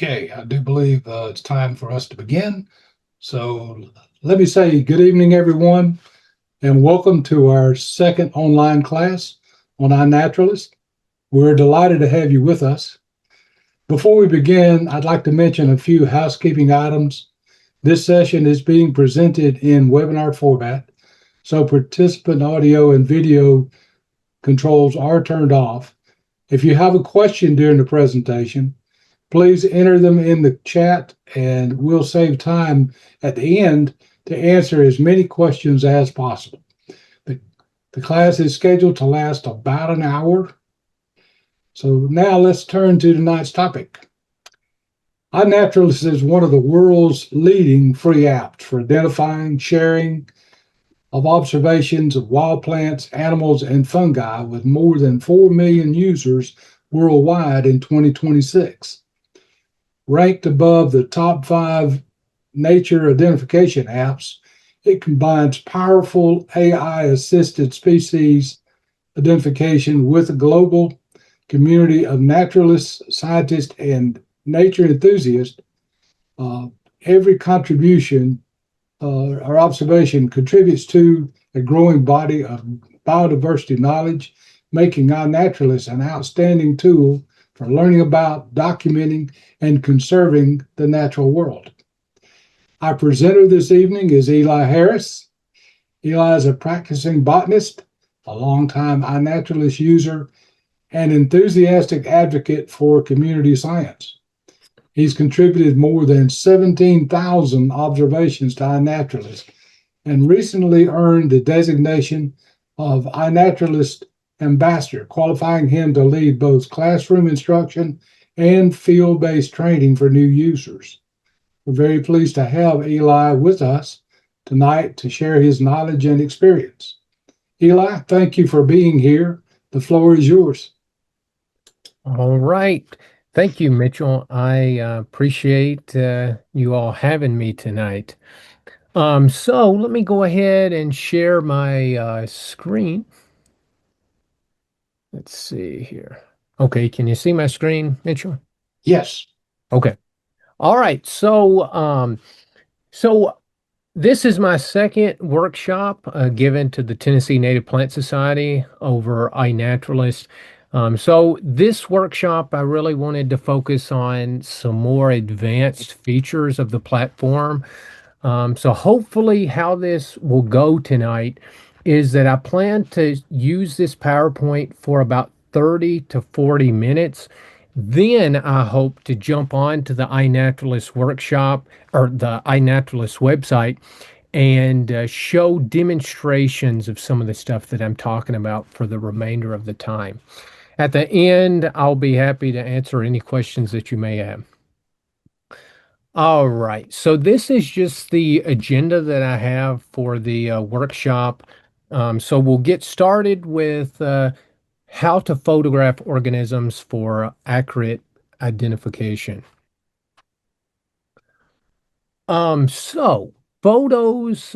Okay, I do believe it's time for us to begin. So let me say good evening, everyone, and welcome to our second online class on iNaturalist. We're delighted to have you with us. Before we begin, I'd like to mention a few housekeeping items. This session is being presented in webinar format, so participant audio and video controls are turned off. If you have a question during the presentation, please enter them in the chat and we'll save time at the end to answer as many questions as possible. The class is scheduled to last about an hour. So now let's turn to tonight's topic. iNaturalist is one of the world's leading free apps for identifying, sharing of observations of wild plants, animals, and fungi with more than 4 million users worldwide in 2026. Ranked above the top 5 nature identification apps, it combines powerful AI-assisted species identification with a global community of naturalists, scientists, and nature enthusiasts. Every contribution or observation contributes to a growing body of biodiversity knowledge, making iNaturalist an outstanding tool for learning about, documenting, and conserving the natural world. Our presenter this evening is Eli Harris. Eli is a practicing botanist, a longtime iNaturalist user, and enthusiastic advocate for community science. He's contributed more than 17,000 observations to iNaturalist and recently earned the designation of iNaturalist Ambassador, qualifying him to lead both classroom instruction and field-based training for new users. We're very pleased to have Eli with us tonight to share his knowledge and experience. Eli, thank you for being here. The floor is yours. All right. Thank you, Mitchell. I appreciate you all having me tonight. So let me go ahead and share my screen. Let's see here. Okay, can you see my screen, Mitchell? Yes. Okay. All right. So this is my second workshop given to the Tennessee Native Plant Society over iNaturalist. So this workshop, I really wanted to focus on some more advanced features of the platform. So hopefully how this will go tonight is that I plan to use this PowerPoint for about 30 to 40 minutes. Then I hope to jump on to the iNaturalist workshop or the iNaturalist website and show demonstrations of some of the stuff that I'm talking about for the remainder of the time. At the end, I'll be happy to answer any questions that you may have. All right, so this is just the agenda that I have for the workshop. So we'll get started with how to photograph organisms for accurate identification. So photos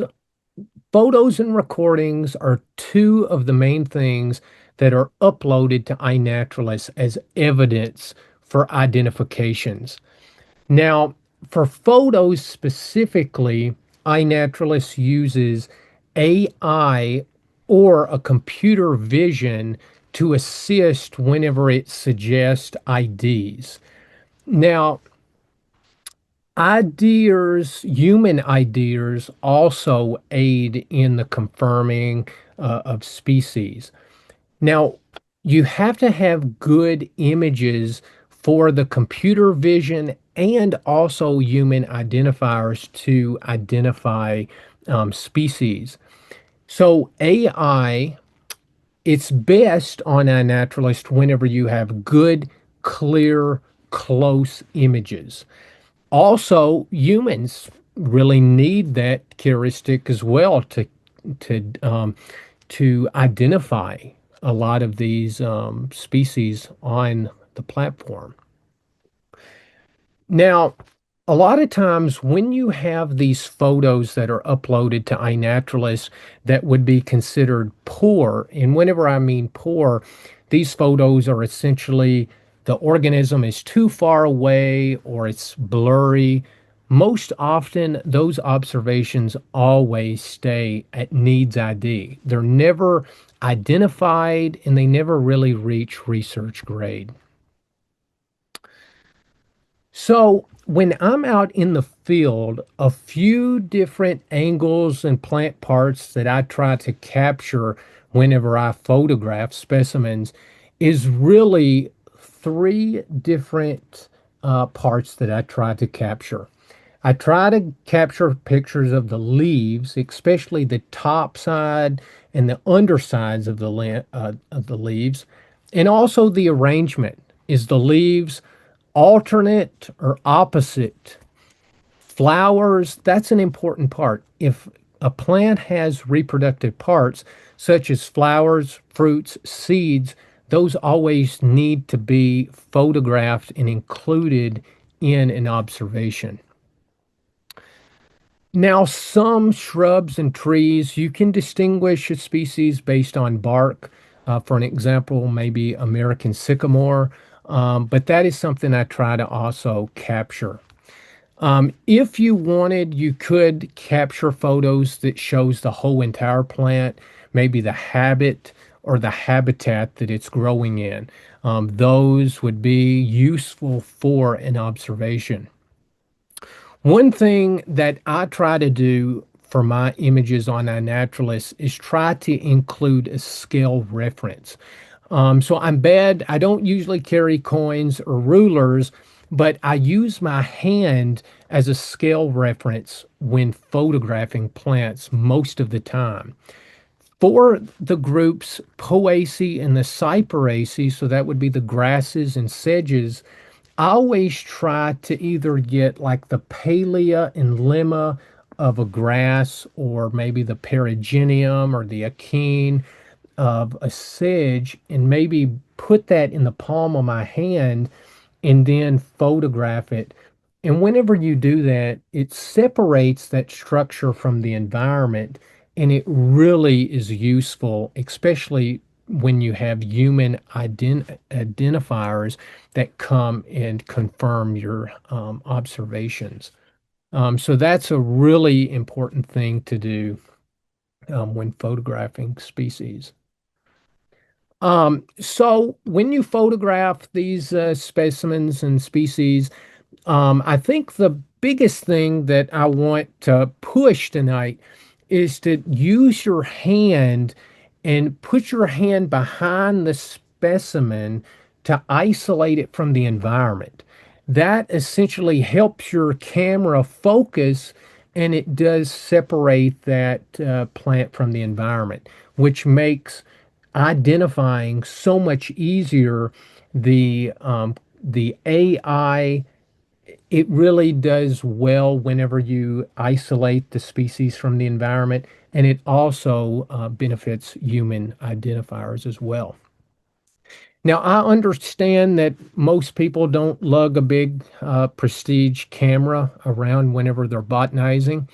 and recordings are two of the main things that are uploaded to iNaturalist as evidence for identifications. Now, for photos specifically, iNaturalist uses AI or a computer vision to assist whenever it suggests IDs. Now, human IDers also aid in the confirming of species. Now, you have to have good images for the computer vision and also human identifiers to identify species. So AI, it's best on iNaturalist whenever you have good, clear, close images. Also, humans really need that heuristic as well to identify a lot of these species on the platform. Now, a lot of times when you have these photos that are uploaded to iNaturalist that would be considered poor, and whenever I mean poor, these photos are essentially the organism is too far away or it's blurry, most often those observations always stay at needs ID. They're never identified and they never really reach research grade. So when I'm out in the field, a few different angles and plant parts that I try to capture whenever I photograph specimens is really three different parts that I try to capture. I try to capture pictures of the leaves, especially the top side and the undersides of of the leaves, and also the arrangement. Is the leaves alternate or opposite? Flowers, that's an important part. If a plant has reproductive parts, such as flowers, fruits, seeds, those always need to be photographed and included in an observation. Now, some shrubs and trees, you can distinguish a species based on bark. For an example, maybe American sycamore, but that is something I try to also capture. If you wanted, you could capture photos that shows the whole entire plant, maybe the habit or the habitat that it's growing in. Those would be useful for an observation. One thing that I try to do for my images on iNaturalist is try to include a scale reference. So I'm bad. I don't usually carry coins or rulers, but I use my hand as a scale reference when photographing plants most of the time. For the groups Poaceae and the Cyperaceae, so that would be the grasses and sedges, I always try to either get like the palea and lemma of a grass or maybe the perigenium or the achene of a sedge and maybe put that in the palm of my hand and then photograph it. And whenever you do that, it separates that structure from the environment and it really is useful, especially when you have human identifiers that come and confirm your observations. So that's a really important thing to do when photographing species. So when you photograph these specimens and species, I think the biggest thing that I want to push tonight is to use your hand and put your hand behind the specimen to isolate it from the environment. That essentially helps your camera focus and it does separate that plant from the environment, which makes identifying so much easier. The AI, it really does well whenever you isolate the species from the environment, and it also benefits human identifiers as well. Now, I understand that most people don't lug a big prestige camera around whenever they're botanizing.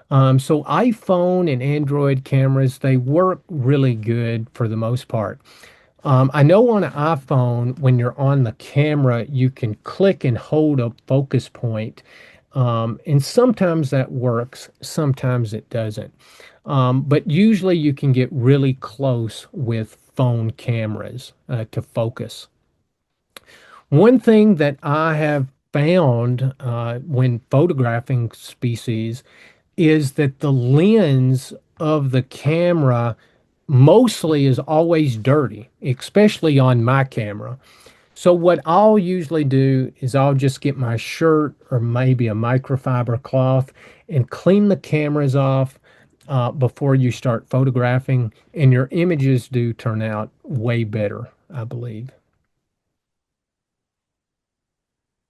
So iPhone and Android cameras, they work really good for the most part. I know on an iPhone, when you're on the camera, you can click and hold a focus point. And sometimes that works, sometimes it doesn't. But usually you can get really close with phone cameras to focus. One thing that I have found when photographing species is that the lens of the camera mostly is always dirty, especially on my camera. So what I'll usually do is I'll just get my shirt or maybe a microfiber cloth and clean the cameras off before you start photographing, and your images do turn out way better, I believe.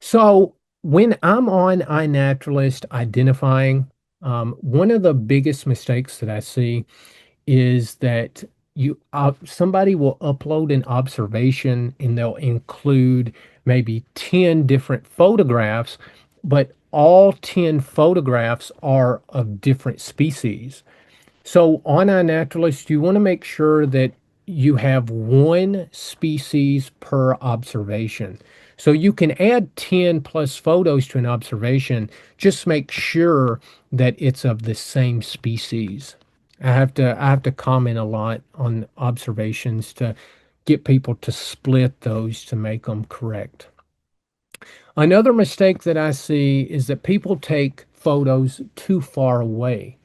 So when I'm on iNaturalist identifying, one of the biggest mistakes that I see is that somebody will upload an observation and they'll include maybe 10 different photographs, but all 10 photographs are of different species. So on iNaturalist, you want to make sure that you have one species per observation. So you can add 10 plus photos to an observation, just make sure that it's of the same species. I have to comment a lot on observations to get people to split those to make them correct. Another mistake that I see is that people take photos too far away.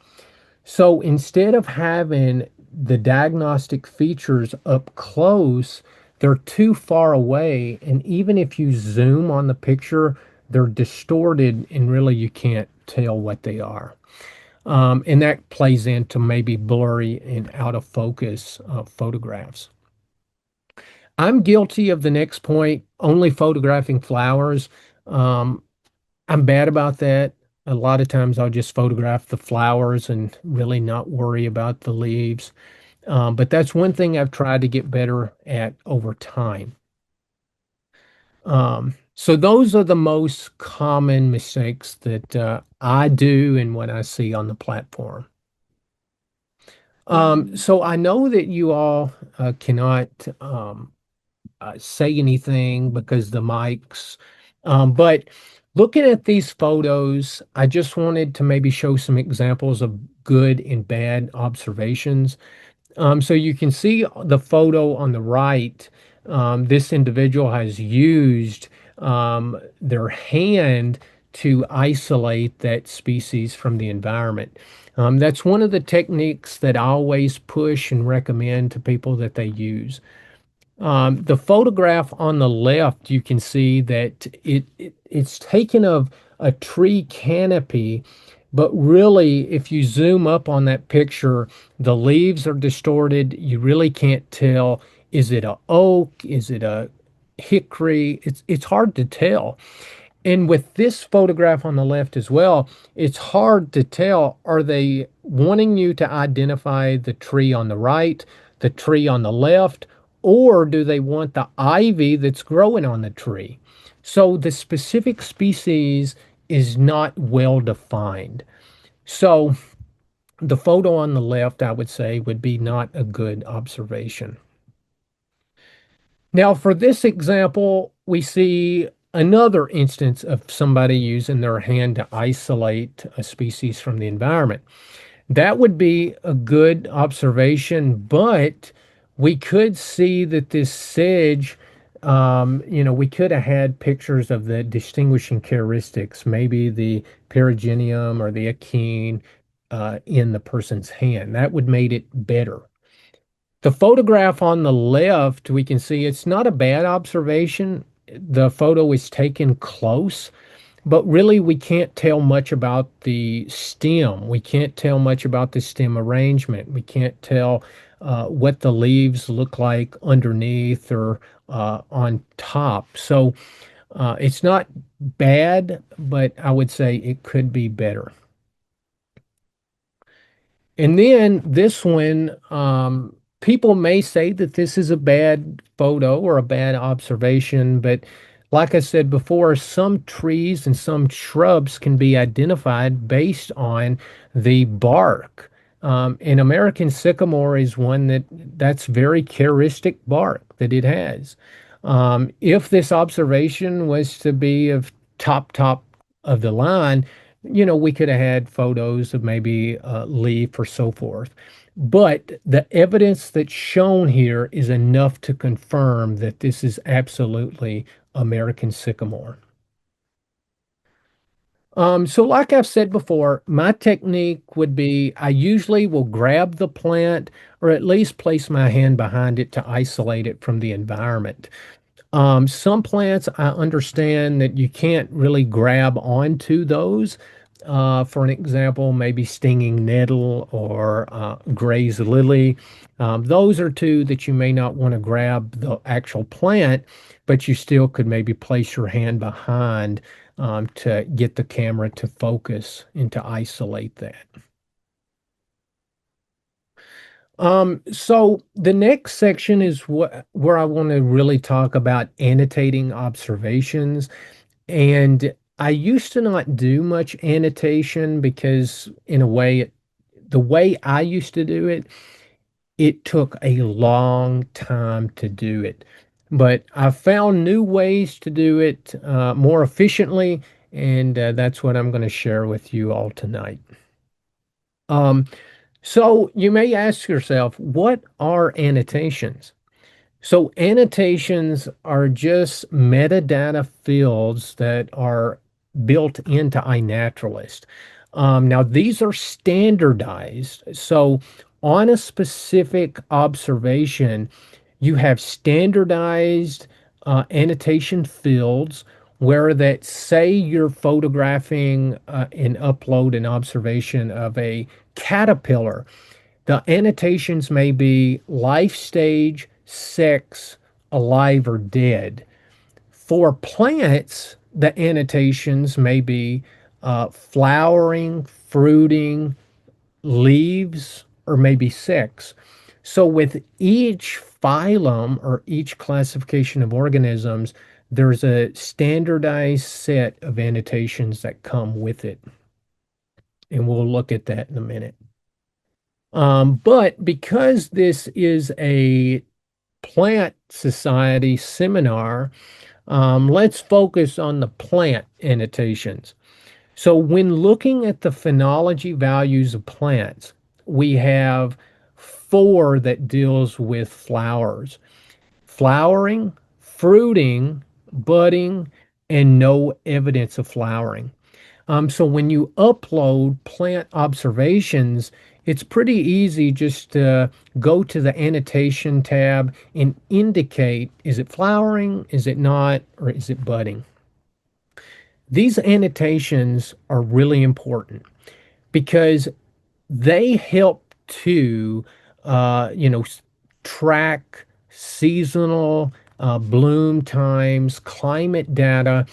So instead of having the diagnostic features up close, they're too far away. And even if you zoom on the picture, they're distorted and really you can't tell what they are. And that plays into maybe blurry and out of focus photographs. I'm guilty of the next point, only photographing flowers. Um, I'm bad about that. A lot of times I'll just photograph the flowers and really not worry about the leaves. But that's one thing I've tried to get better at over time. So those are the most common mistakes that I do and what I see on the platform. So I know that you all cannot say anything because the mics. But looking at these photos, I just wanted to maybe show some examples of good and bad observations. So you can see the photo on the right. This individual has used their hand to isolate that species from the environment. That's one of the techniques that I always push and recommend to people that they use. The photograph on the left, you can see that it's taken of a tree canopy, but really, if you zoom up on that picture, the leaves are distorted. You really can't tell, is it a oak? Is it a hickory? It's hard to tell. And with this photograph on the left as well, it's hard to tell. Are they wanting you to identify the tree on the right, the tree on the left, or do they want the ivy that's growing on the tree? So the specific species is not well defined. So the photo on the left, I would say, would be not a good observation. Now, for this example, we see another instance of somebody using their hand to isolate a species from the environment. That would be a good observation, but we could see that this sedge, we could have had pictures of the distinguishing characteristics, maybe the perigenium or the achene in the person's hand. That would made it better. The photograph on the left, we can see it's not a bad observation. The photo is taken close, but really we can't tell much about the stem. We can't tell much about the stem arrangement. We can't tell what the leaves look like underneath or on top. So it's not bad, but I would say it could be better. And then this one, people may say that this is a bad photo or a bad observation, but like I said before, some trees and some shrubs can be identified based on the bark. And American sycamore is one that's very characteristic bark that it has. If this observation was to be of top of the line, we could have had photos of maybe a leaf or so forth. But the evidence that's shown here is enough to confirm that this is absolutely American sycamore. So like I've said before, my technique would be I usually will grab the plant or at least place my hand behind it to isolate it from the environment. Some plants, I understand that you can't really grab onto those. For an example, maybe stinging nettle or grazed lily. Those are two that you may not want to grab the actual plant, but you still could maybe place your hand behind to get the camera to focus and to isolate that. So the next section is where I want to really talk about annotating observations. And I used to not do much annotation because in a way, the way I used to do it, It took a long time to do it, but I found new ways to do it more efficiently, and that's what I'm going to share with you all tonight. Um, so you may ask yourself, what are annotations? So annotations are just metadata fields that are built into iNaturalist. Now these are standardized. So on a specific observation, you have standardized annotation fields where that say you're photographing and upload an observation of a caterpillar. The annotations may be life stage, sex, alive or dead. For plants, the annotations may be flowering, fruiting, leaves, or maybe sex. So, with each phylum or each classification of organisms, there's a standardized set of annotations that come with it. And we'll look at that in a minute. But because this is a plant society seminar, let's focus on the plant annotations. So, when looking at the phenology values of plants, we have four that deals with flowers: flowering, fruiting, budding, and no evidence of flowering. So when you upload plant observations, it's pretty easy just to go to the annotation tab and indicate, is it flowering, is it not, or is it budding? These annotations are really important because they help to, you know, track seasonal bloom times, climate data.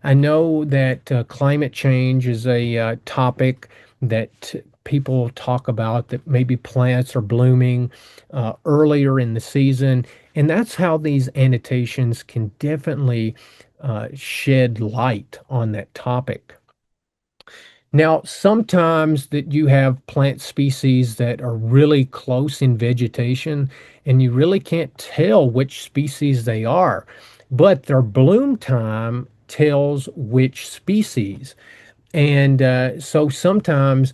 I know that climate change is a topic that people talk about, that maybe plants are blooming earlier in the season. And that's how these annotations can definitely shed light on that topic. Now, sometimes that you have plant species that are really close in vegetation, and you really can't tell which species they are, but their bloom time tells which species. And so sometimes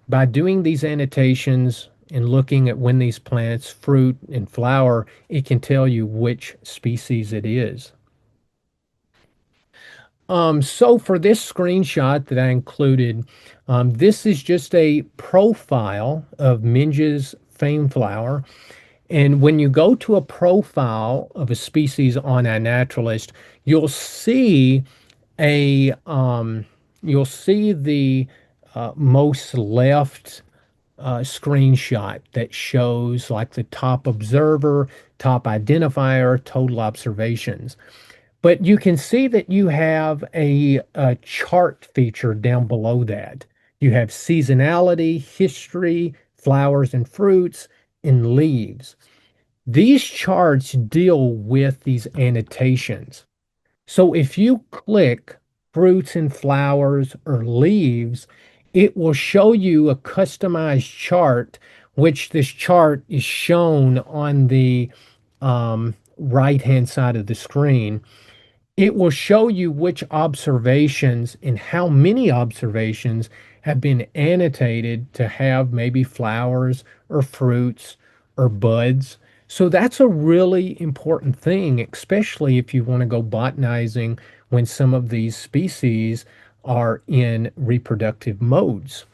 by doing these annotations and looking at when these plants fruit and flower, it can tell you which species it is. So for this screenshot that I included, this is just a profile of Minge's fame flower. And when you go to a profile of a species on iNaturalist, you'll see a you'll see the most left screenshot that shows like the top observer, top identifier, total observations. But you can see that you have a chart feature down below that. You have seasonality, history, flowers and fruits, and leaves. These charts deal with these annotations. So if you click fruits and flowers or leaves, it will show you a customized chart, which this chart is shown on the right-hand side of the screen. It will show you which observations and how many observations have been annotated to have maybe flowers or fruits or buds. So that's a really important thing, especially if you want to go botanizing when some of these species are in reproductive modes.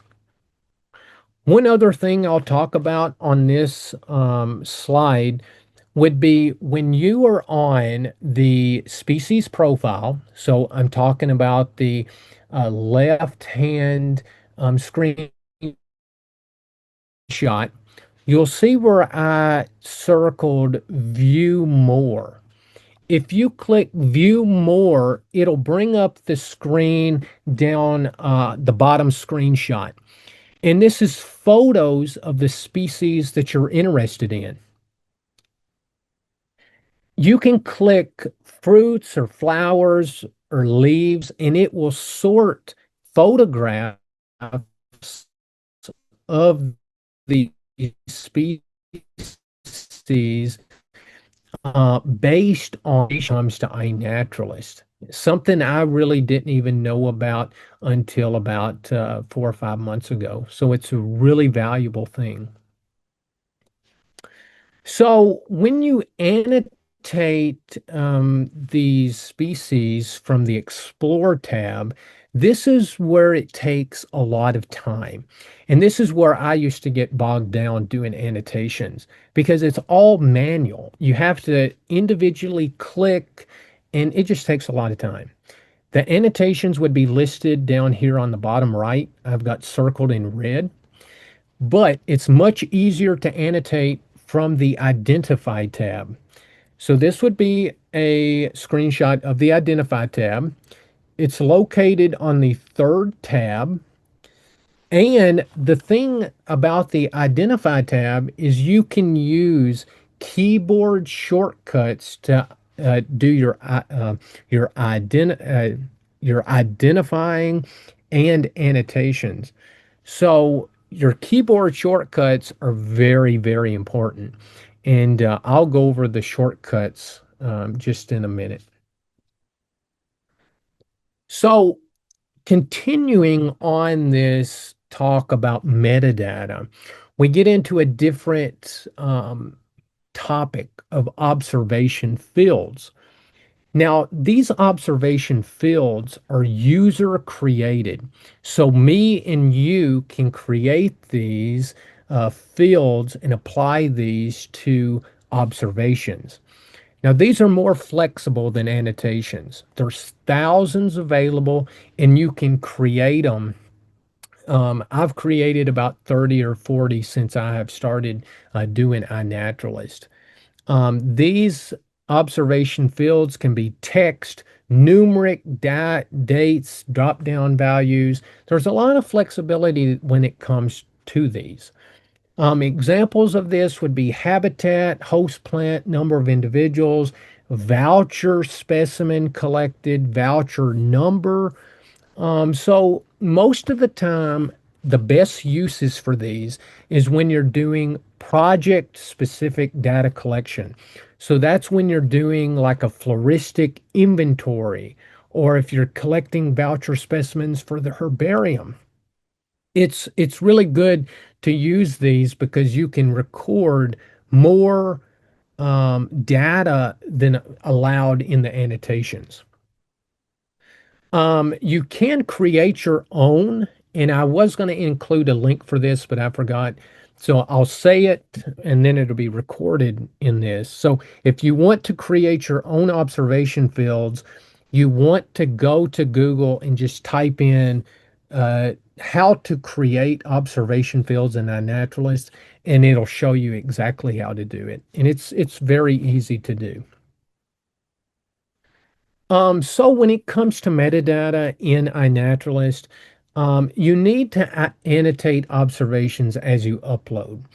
One other thing I'll talk about on this slide would be when you are on the species profile. So I'm talking about the left hand screenshot. You'll see where I circled view more. If you click view more, it'll bring up the screen down the bottom screenshot. And this is photos of the species that you're interested in. You can click fruits or flowers or leaves, and it will sort photographs of the species based on comes to iNaturalist. Something I really didn't even know about until about 4 or 5 months ago. So it's a really valuable thing. So when you annotate these species from the Explore tab, this is where it takes a lot of time. And this is where I used to get bogged down doing annotations because it's all manual. You have to individually click, and it just takes a lot of time. The annotations would be listed down here on the bottom right. I've got circled in red, but it's much easier to annotate from the Identify tab. So this would be a screenshot of the Identify tab. It's located on the third tab. And the thing about the Identify tab is you can use keyboard shortcuts to do your your identifying and annotations. So your keyboard shortcuts are very, very important. And I'll go over the shortcuts just in a minute. So continuing on this talk about metadata, we get into a different topic of observation fields. Now, these observation fields are user created. So me and you can create these fields and apply these to observations. Now, these are more flexible than annotations. There's thousands available and you can create them. I've created about 30 or 40 since I have started doing iNaturalist. These observation fields can be text, numeric, dates, drop down values. There's a lot of flexibility when it comes to these. Examples of this would be habitat, host plant, number of individuals, voucher specimen collected, voucher number. So most of the time, the best uses for these is when you're doing project specific data collection. So that's when you're doing like a floristic inventory, or if you're collecting voucher specimens for the herbarium. It's really good to use these because you can record more data than allowed in the annotations. You can create your own, and I was going to include a link for this, but I forgot. So I'll say it and then it'll be recorded in this. So if you want to create your own observation fields, you want to go to Google and just type in how to create observation fields in iNaturalist, and it'll show you exactly how to do it. And it's very easy to do. So when it comes to metadata in iNaturalist, you need to annotate observations as you upload.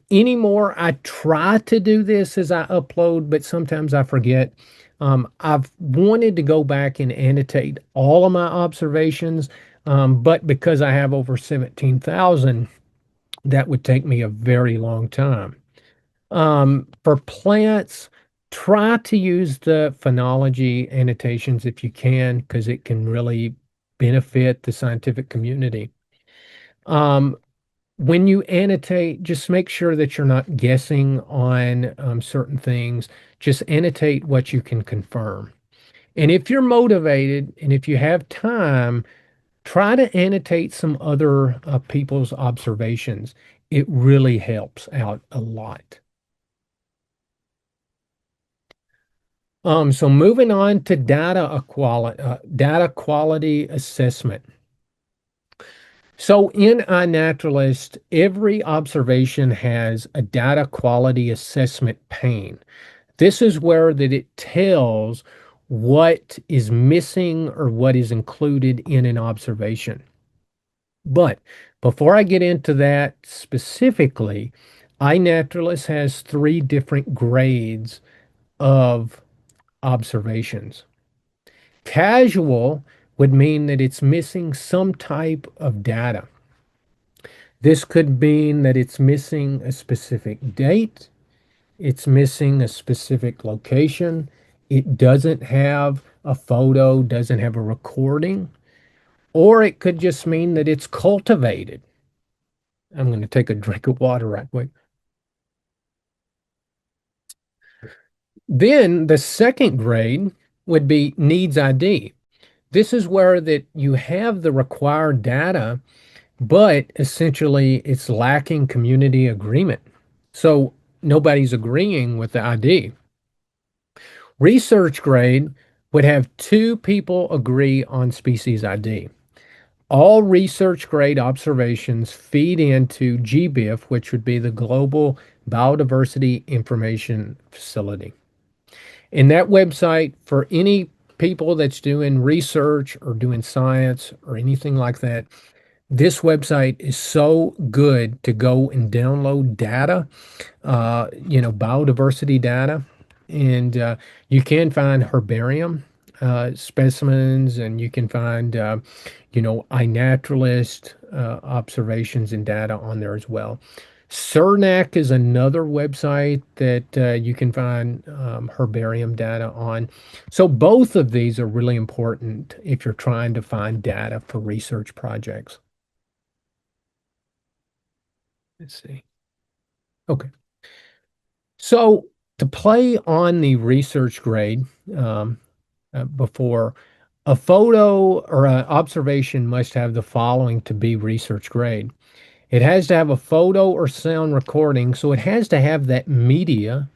Anymore, I try to do this as I upload, but sometimes I forget. I've wanted to go back and annotate all of my observations, but because I have over 17,000, that would take me a very long time. For plants, try to use the phenology annotations if you can, because it can really benefit the scientific community. Um, when you annotate, just make sure that you're not guessing on certain things. Just annotate what you can confirm. And if you're motivated and if you have time, try to annotate some other people's observations. It really helps out a lot. So moving on to data quality assessment. So in iNaturalist, every observation has a data quality assessment pane. This is where that it tells what is missing or what is included in an observation. But before I get into that specifically, iNaturalist has three different grades of observations. Casual would mean that it's missing some type of data. This could mean that it's missing a specific date. it's missing a specific location, it doesn't have a photo, doesn't have a recording, or it could just mean that it's cultivated. I'm going to take a drink of water right quick. Then the second grade would be needs ID. This is where that you have the required data, but essentially it's lacking community agreement. So nobody's agreeing with the ID. Research grade would have two people agree on species ID. All research grade observations feed into GBIF, which would be the Global Biodiversity Information Facility. In that website, for any people that's doing research or doing science or anything like that, this website is so good to go and download data, biodiversity data. And you can find herbarium specimens, and you can find, iNaturalist observations and data on there as well. CERNAC is another website that you can find herbarium data on. So both of these are really important if you're trying to find data for research projects. Let's see. Okay. So to play on the research grade um, before, a photo or an observation must have the following to be research grade. It has to have a photo or sound recording, so it has to have that media.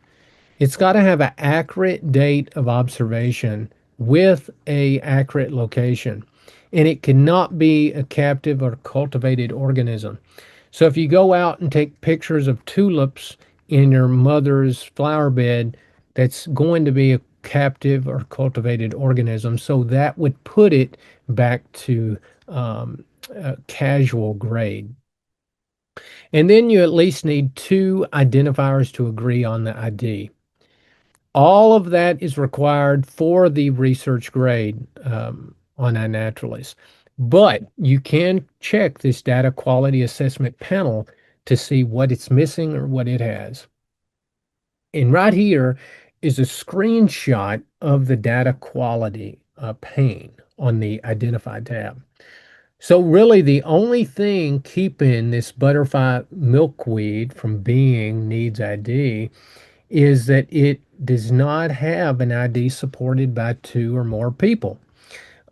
It's got to have an accurate date of observation with a accurate location. And it cannot be a captive or cultivated organism. So if you go out and take pictures of tulips in your mother's flower bed, that's going to be a captive or cultivated organism. So that would put it back to casual grade. And then you at least need two identifiers to agree on the ID. All of that is required for the research grade on iNaturalist. But you can check this data quality assessment panel to see what it's missing or what it has. And right here is a screenshot of the data quality pane on the Identify tab. So really the only thing keeping this butterfly milkweed from being needs ID is that it does not have an ID supported by two or more people.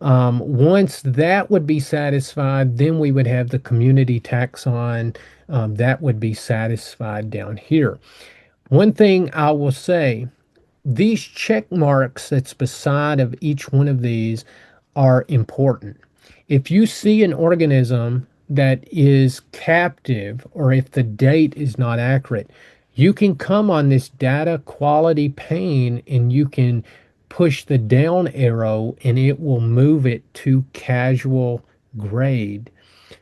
Once that would be satisfied, then we would have the community taxon that would be satisfied down here. One thing I will say, these check marks that's beside of each one of these are important. If you see an organism that is captive or if the date is not accurate, you can come on this data quality pane and you can push the down arrow and it will move it to casual grade.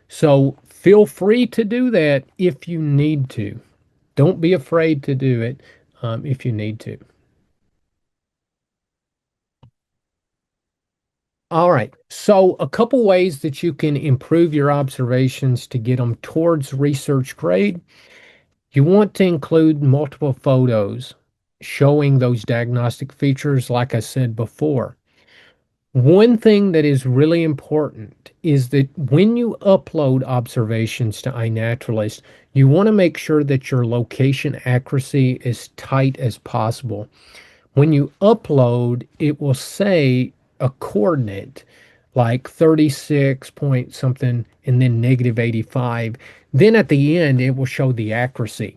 So feel free to do that if you need to. Don't be afraid to do it if you need to. All right. So, a couple ways that you can improve your observations to get them towards research grade. You want to include multiple photos showing those diagnostic features, like I said before. One thing that is really important is that when you upload observations to iNaturalist, you want to make sure that your location accuracy is tight as possible. When you upload, it will say a coordinate like 36 point something and then -85. Then at the end, it will show the accuracy.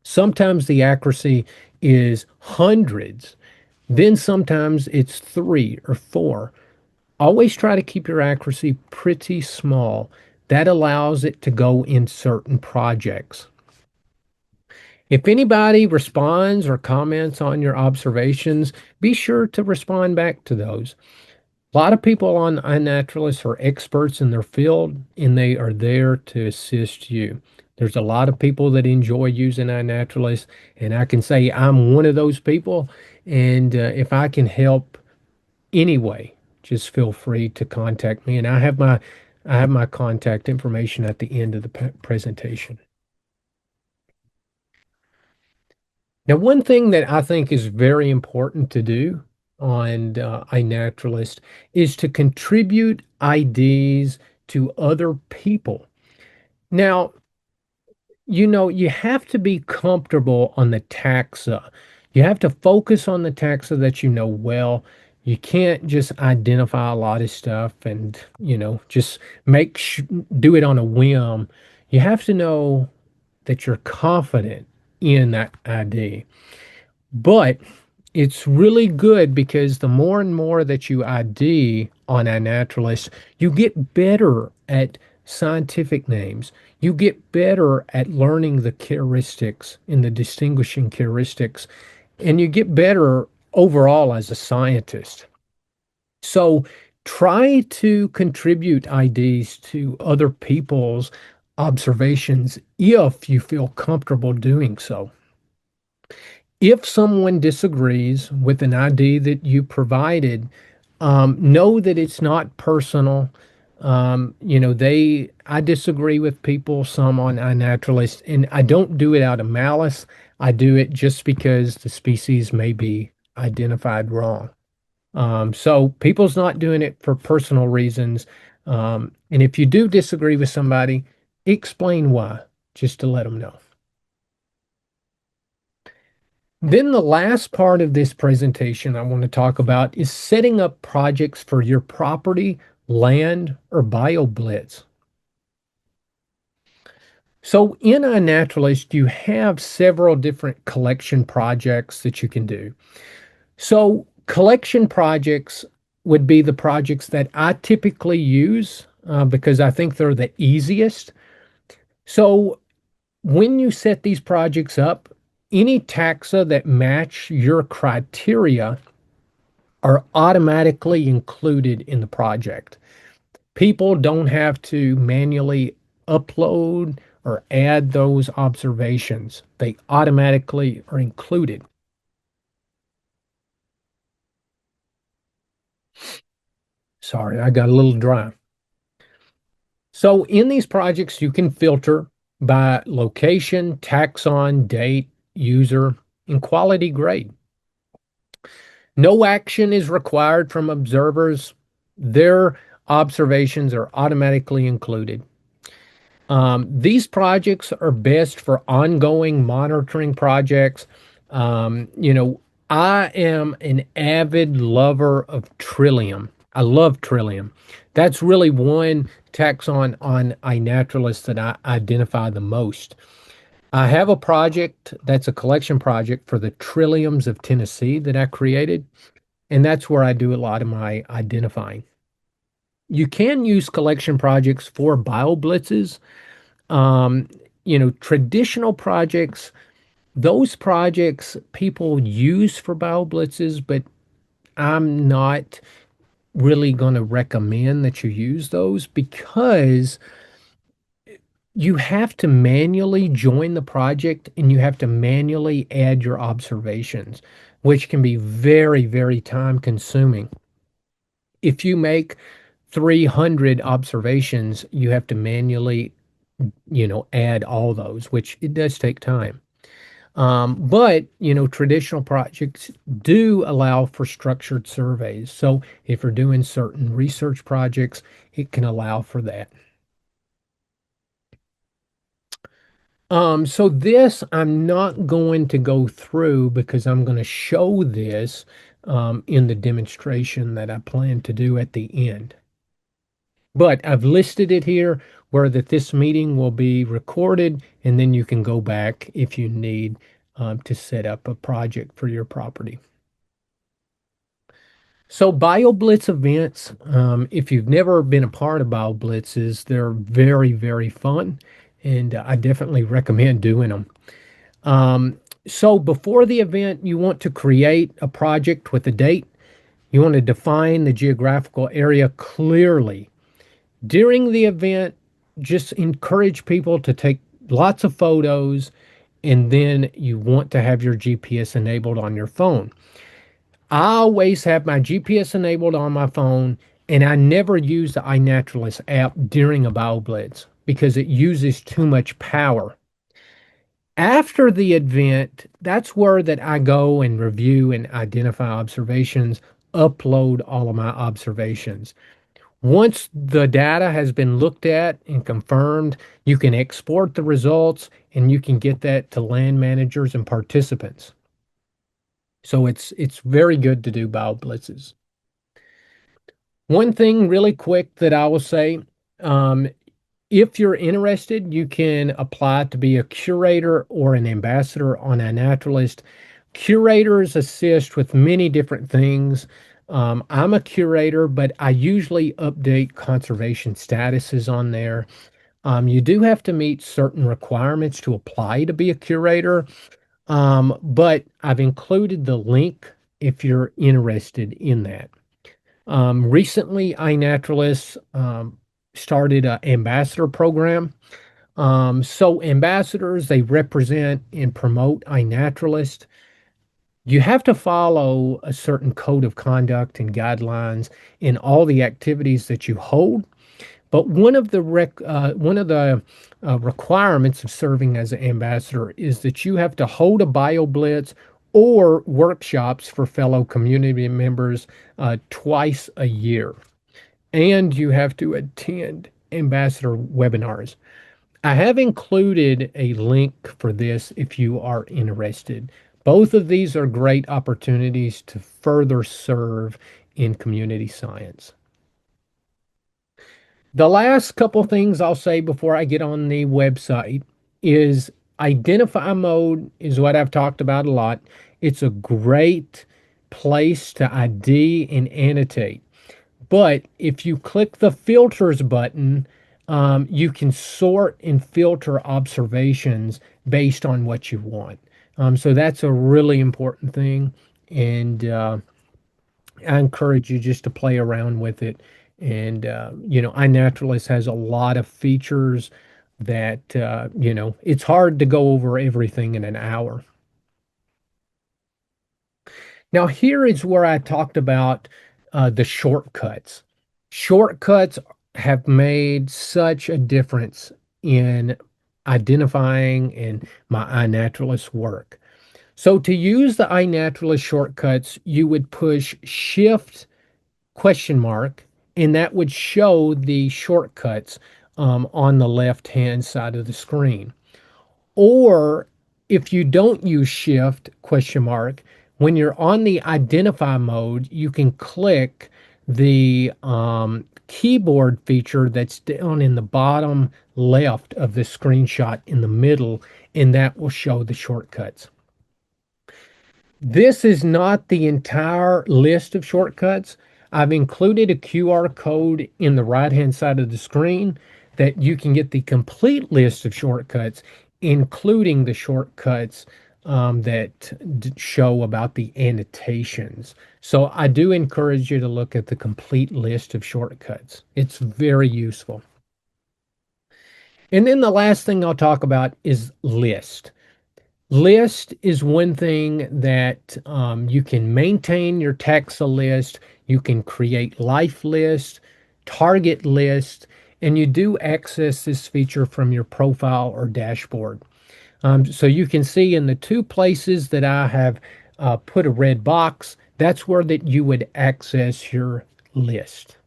Sometimes the accuracy is hundreds, then sometimes it's three or four. Always try to keep your accuracy pretty small. That allows it to go in certain projects. If anybody responds or comments on your observations, be sure to respond back to those. A lot of people on iNaturalist are experts in their field and they are there to assist you. There's a lot of people that enjoy using iNaturalist, and I can say I'm one of those people. And if I can help anyway, just feel free to contact me. And I have my contact information at the end of the presentation. Now, one thing that I think is very important to do on iNaturalist is to contribute IDs to other people. Now, you have to be comfortable on the taxa. You have to focus on the taxa that you know well. You can't just identify a lot of stuff and, just make sh do it on a whim. You have to know that you're confident in that ID. But it's really good because the more and more that you ID on a naturalist, you get better at scientific names. You get better at learning the characteristics and the distinguishing characteristics, and you get better overall as a scientist. So try to contribute IDs to other people's observations if you feel comfortable doing so. If someone disagrees with an ID that you provided, know that it's not personal. I disagree with people, some on iNaturalist, and I don't do it out of malice. I do it just because the species may be identified wrong. So people's not doing it for personal reasons. And if you do disagree with somebody, explain why, just to let them know. Then the last part of this presentation I want to talk about is setting up projects for your property, land, or BioBlitz. So in iNaturalist, you have several different collection projects that you can do. So collection projects would be the projects that I typically use because I think they're the easiest. So when you set these projects up, any taxa that match your criteria are automatically included in the project. People don't have to manually upload or add those observations. They automatically are included. Sorry, I got a little dry. So in these projects, you can filter by location, taxon, date, user, and quality grade. No action is required from observers. Their observations are automatically included. These projects are best for ongoing monitoring projects. I am an avid lover of Trillium. I love Trillium. That's really one taxon on iNaturalist that I identify the most. I have a project that's a collection project for the Trilliums of Tennessee that I created, and that's where I do a lot of my identifying. You can use collection projects for BioBlitzes. Um, Traditional projects, those projects people use for BioBlitzes, but I'm not really going to recommend that you use those because you have to manually join the project and you have to manually add your observations, which can be very, very time consuming. If you make 300 observations, you have to manually, add all those, which it does take time. But traditional projects do allow for structured surveys. So if you're doing certain research projects, it can allow for that. So this I'm not going to go through because I'm going to show this in the demonstration that I plan to do at the end. But I've listed it here where that this meeting will be recorded, and then you can go back if you need to set up a project for your property. So BioBlitz events, if you've never been a part of BioBlitzes, they're very, very fun, and I definitely recommend doing them. So before the event, you want to create a project with a date. You want to define the geographical area clearly. During the event, just encourage people to take lots of photos, and then you want to have your GPS enabled on your phone. I always have my GPS enabled on my phone, and I never use the iNaturalist app during a BioBlitz because it uses too much power. After the event, that's where that I go and review and identify observations, upload all of my observations. Once the data has been looked at and confirmed, you can export the results and you can get that to land managers and participants. So it's very good to do BioBlitzes. One thing really quick that I will say, um, if you're interested, you can apply to be a curator or an ambassador on iNaturalist. Curators assist with many different things. I'm a curator, but I usually update conservation statuses on there. You do have to meet certain requirements to apply to be a curator, but I've included the link if you're interested in that. Recently, iNaturalist started an ambassador program. So ambassadors, they represent and promote iNaturalist. You have to follow a certain code of conduct and guidelines in all the activities that you hold. But one of the requirements of serving as an ambassador is that you have to hold a bio blitz or workshops for fellow community members twice a year, and you have to attend ambassador webinars. I have included a link for this if you are interested. Both of these are great opportunities to further serve in community science. The last couple things I'll say before I get on the website is identify mode is what I've talked about a lot. It's a great place to ID and annotate. But if you click the filters button, you can sort and filter observations based on what you want. So that's a really important thing. And I encourage you just to play around with it. And, iNaturalist has a lot of features that, it's hard to go over everything in an hour. Now, here is where I talked about the shortcuts. Shortcuts have made such a difference in identifying and my iNaturalist work. So to use the iNaturalist shortcuts, you would push Shift question mark, and that would show the shortcuts on the left-hand side of the screen. Or if you don't use shift question mark, when you're on the identify mode, you can click the keyboard feature that's down in the bottom left of the screenshot in the middle, and that will show the shortcuts. This is not the entire list of shortcuts. I've included a QR code in the right-hand side of the screen that you can get the complete list of shortcuts, including the shortcuts that show about the annotations. So I do encourage you to look at the complete list of shortcuts. It's very useful. And then the last thing I'll talk about is list. List is one thing that you can maintain your taxa list, you can create life list, target list, and you do access this feature from your profile or dashboard. So you can see in the two places that I have put a red box, that's where that you would access your list.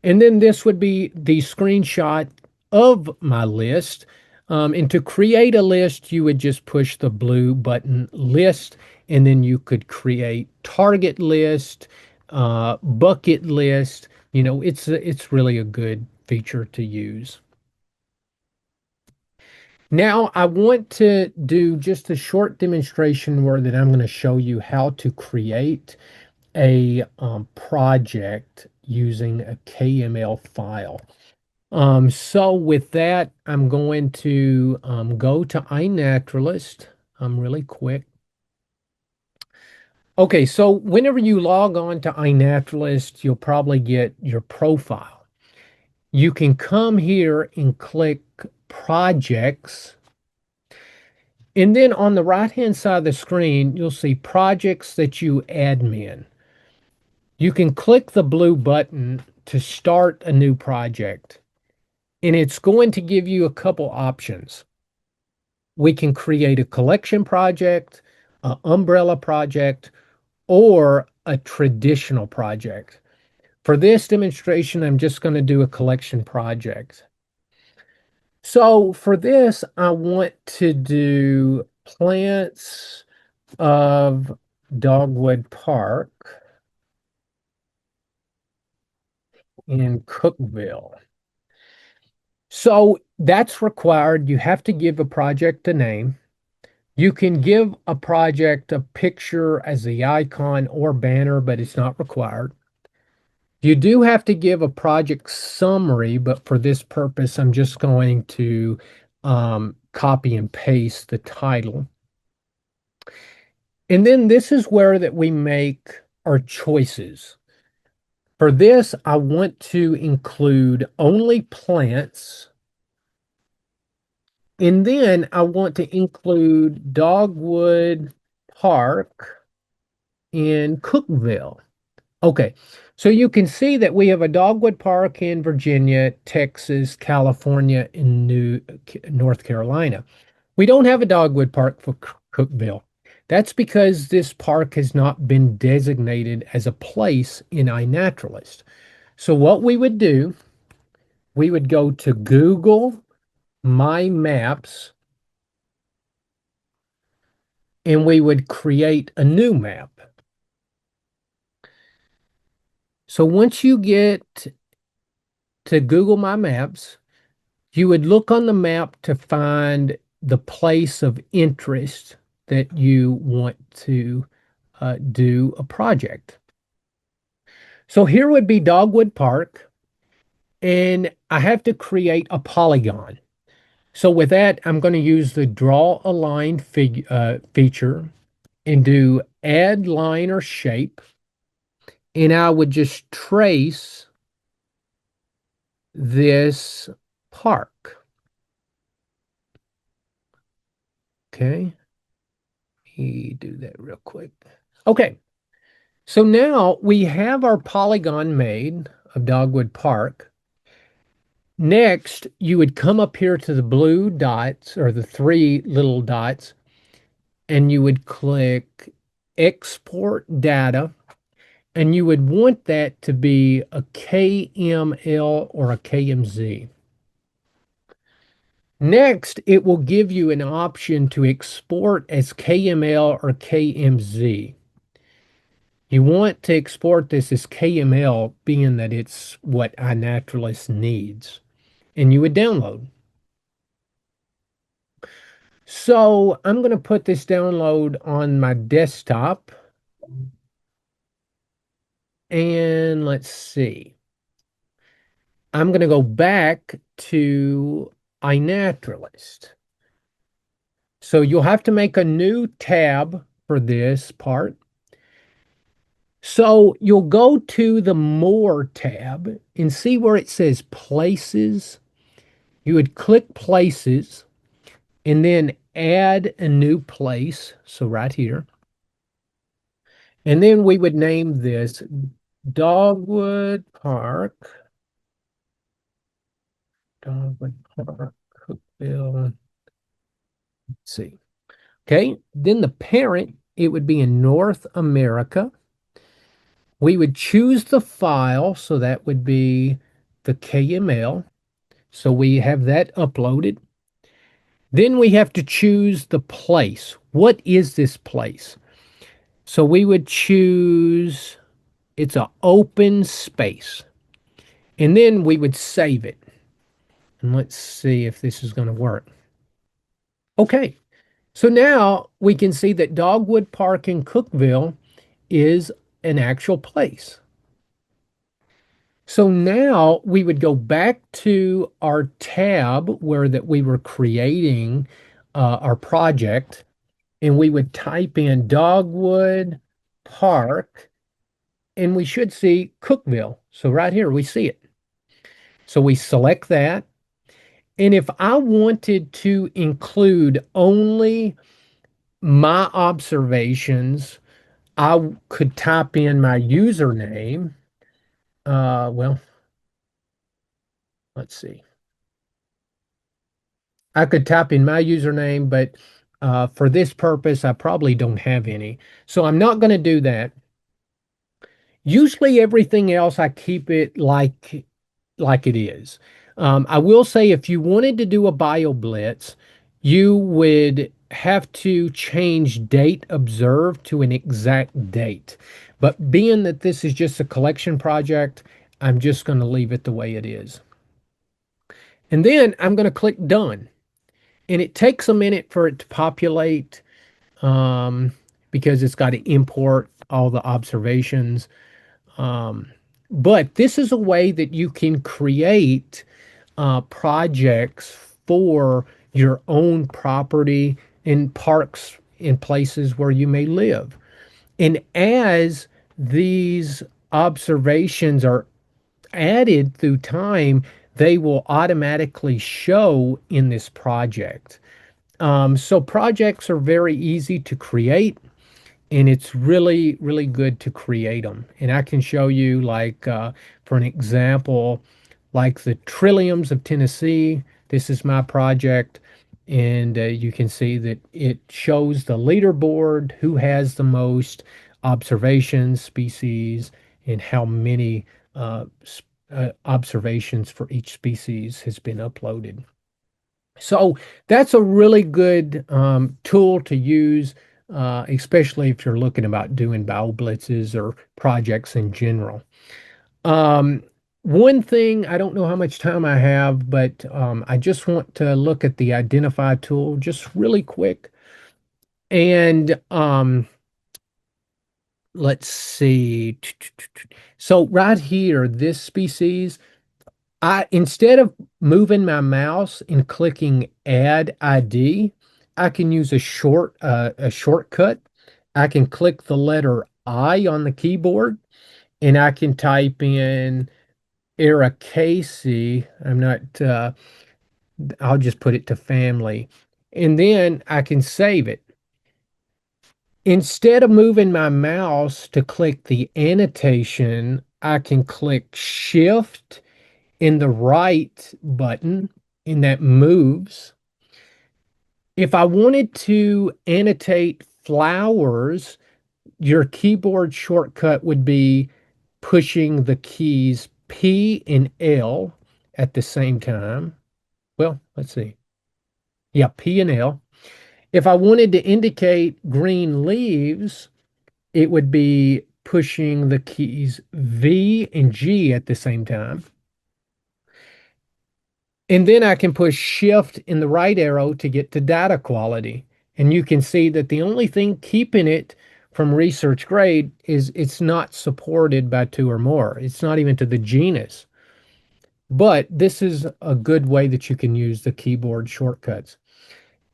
And then this would be the screenshot of my list. And to create a list, you would just push the blue button list, and then you could create target list, bucket list. It's really a good feature to use. Now I want to do just a short demonstration where that I'm going to show you how to create a project using a KML file. So with that, I'm going to go to iNaturalist really quick. Okay, so whenever you log on to iNaturalist, you'll probably get your profile. You can come here and click Projects. And then on the right-hand side of the screen, you'll see projects that you admin. You can click the blue button to start a new project, and it's going to give you a couple options. We can create a collection project, an umbrella project, or a traditional project. For this demonstration, I'm just going to do a collection project. So for this, I want to do plants of Dogwood Park in Cookville. So that's required. You have to give a project a name. You can give a project a picture as the icon or banner, but it's not required. You do have to give a project summary, but for this purpose, I'm just going to copy and paste the title. And then this is where that we make our choices. For this, I want to include only plants. And then I want to include Dogwood Park in Cookville. Okay, so you can see that we have a Dogwood Park in Virginia, Texas, California, and North Carolina. We don't have a Dogwood Park for Cookville. That's because this park has not been designated as a place in iNaturalist. So what we would do, we would go to Google My Maps and we would create a new map. So once you get to Google My Maps, you would look on the map to find the place of interest that you want to do a project. So here would be Dogwood Park, and I have to create a polygon. So with that, I'm going to use the draw a line feature and do add line or shape. And I would just trace this park. Okay. Let me do that real quick. Okay. So now we have our polygon made of Dogwood Park. Next, you would come up here to the blue dots or the three little dots, and you would click Export Data, and you would want that to be a KML or a KMZ. Next, it will give you an option to export as KML or KMZ. You want to export this as KML, being that it's what iNaturalist needs, and you would download. So I'm going to put this download on my desktop, and let's see. I'm going to go back to iNaturalist. So you'll have to make a new tab for this part. So you'll go to the More tab and see where it says Places. You would click Places and then add a new place. So right here. And then we would name this Dogwood Park. Dogwood Park, Cookville. Let's see. Okay. Then the parent, it would be in North America. We would choose the file. So that would be the KML. So we have that uploaded. Then we have to choose the place. What is this place? So we would choose, it's an open space. And then we would save it. And let's see if this is going to work. Okay. So now we can see that Dogwood Park in Cookville is an actual place. So now we would go back to our tab where that we were creating our project, and we would type in Dogwood Park, and we should see Cookville. So right here we see it. So we select that. And if I wanted to include only my observations, I could type in my username. Well, let's see. I could type in my username, but for this purpose, I probably don't have any. So I'm not going to do that. Usually everything else, I keep it like it is. I will say if you wanted to do a bio blitz, you would have to change date observed to an exact date. But being that this is just a collection project, I'm just going to leave it the way it is. And then I'm going to click done. And it takes a minute for it to populate um, because it's got to import all the observations. Um, but this is a way that you can create projects for your own property in parks in places where you may live. And as these observations are added through time, they will automatically show in this project. So projects are very easy to create and it's really, really good to create them. And I can show you, like, for an example, like the Trilliums of Tennessee. This is my project, and you can see that it shows the leaderboard, who has the most observations, species, and how many observations for each species has been uploaded. So that's a really good tool to use, especially if you're looking about doing bow blitzes or projects in general. Um, One thing, I don't know how much time I have, but I just want to look at the identify tool just really quick. And let's see. So right here, this species, I instead of moving my mouse and clicking add ID, I can use a shortcut. I can click the letter I on the keyboard and I can type in Casey. I'm not I'll just put it to family. And then I can save it. Instead of moving my mouse to click the annotation, I can click shift in the right button and that moves. If I wanted to annotate flowers, your keyboard shortcut would be pushing the keys P and L at the same time. Well, let's see. Yeah, P and L. If I wanted to indicate green leaves, it would be pushing the keys V and G at the same time. And then I can push shift in the right arrow to get to data quality. And you can see that the only thing keeping it from research grade is it's not supported by two or more. It's not even to the genus. But this is a good way that you can use the keyboard shortcuts.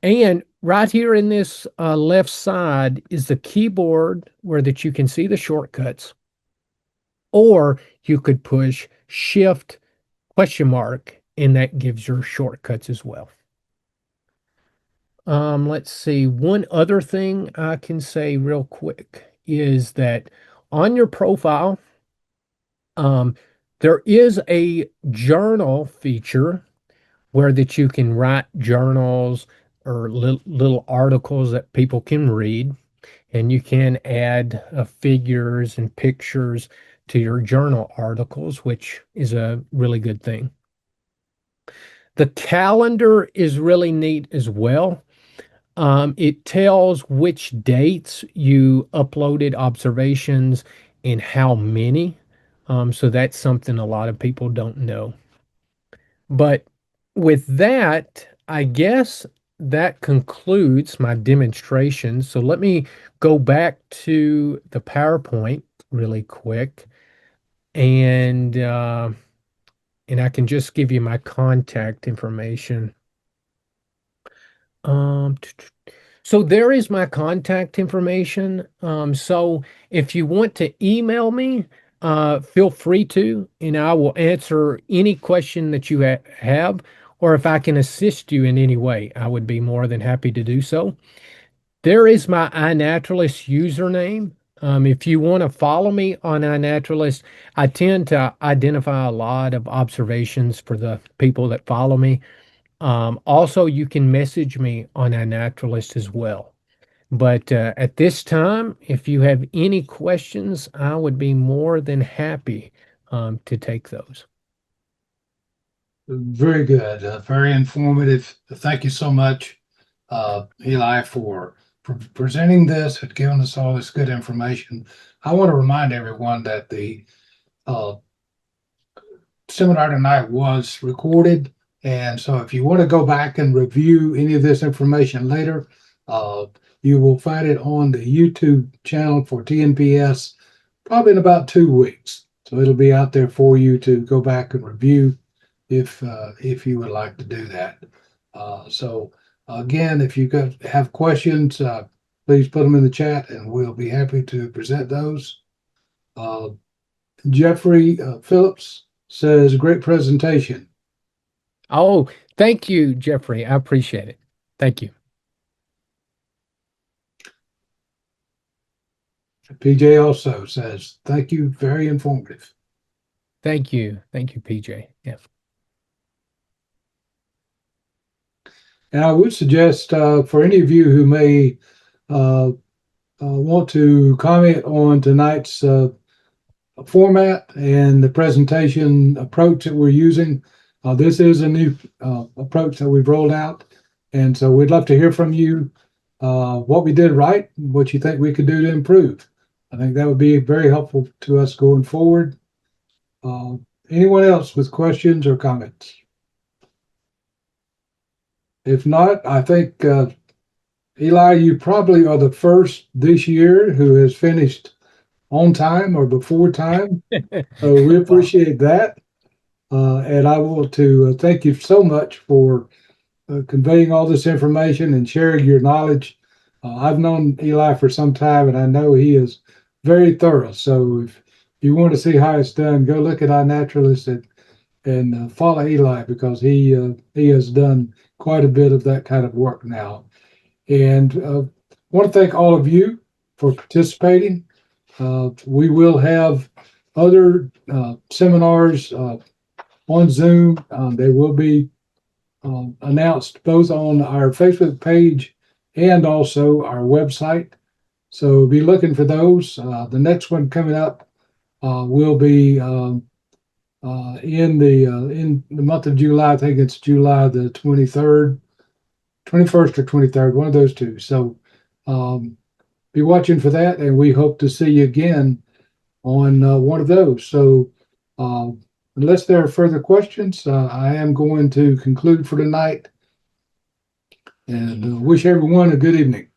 And right here in this left side is the keyboard where that you can see the shortcuts. Or you could push shift question mark and that gives your shortcuts as well. Let's see. One other thing I can say real quick is that on your profile, um, there is a journal feature where that you can write journals or little articles that people can read, and you can add figures and pictures to your journal articles, which is a really good thing. The calendar is really neat as well. It tells which dates you uploaded observations and how many. So that's something a lot of people don't know. But with that, I guess that concludes my demonstration. So let me go back to the PowerPoint really quick and and I can just give you my contact information. Um, so there is my contact information. So if you want to email me, feel free to, and I will answer any question that you have, or if I can assist you in any way, I would be more than happy to do so. There is my iNaturalist username. If you want to follow me on iNaturalist, I tend to identify a lot of observations for the people that follow me. Also, you can message me on iNaturalist as well. But at this time, if you have any questions, I would be more than happy to take those. Very good. Very informative. Thank you so much, Eli, for presenting this and giving us all this good information. I want to remind everyone that the uh, seminar tonight was recorded. And so if you want to go back and review any of this information later, uh, you will find it on the YouTube channel for TNPS probably in about 2 weeks. So it'll be out there for you to go back and review if you would like to do that. So again, if you have questions, please put them in the chat and we'll be happy to present those. Jeffrey Phillips says, great presentation. Oh, thank you, Jeffrey. I appreciate it. Thank you. PJ also says, thank you, very informative. Thank you. Thank you, PJ. Yeah. And I would suggest for any of you who may want to comment on tonight's format and the presentation approach that we're using, this is a new approach that we've rolled out. And so we'd love to hear from you what we did right, what you think we could do to improve. I think that would be very helpful to us going forward. Anyone else with questions or comments? If not, I think, Eli, you probably are the first this year who has finished on time or before time. So we appreciate that. And I want to thank you so much for conveying all this information and sharing your knowledge. I've known Eli for some time, and I know he is very thorough. So if you want to see how it's done, go look at iNaturalist and follow Eli because he has done quite a bit of that kind of work now. And want to thank all of you for participating. We will have other seminars on Zoom. They will be announced both on our Facebook page and also our website. So be looking for those. The next one coming up will be in the month of July. I think it's July the 23rd, 21st or 23rd, one of those two. So be watching for that, and we hope to see you again on one of those. So unless there are further questions, I am going to conclude for tonight and wish everyone a good evening.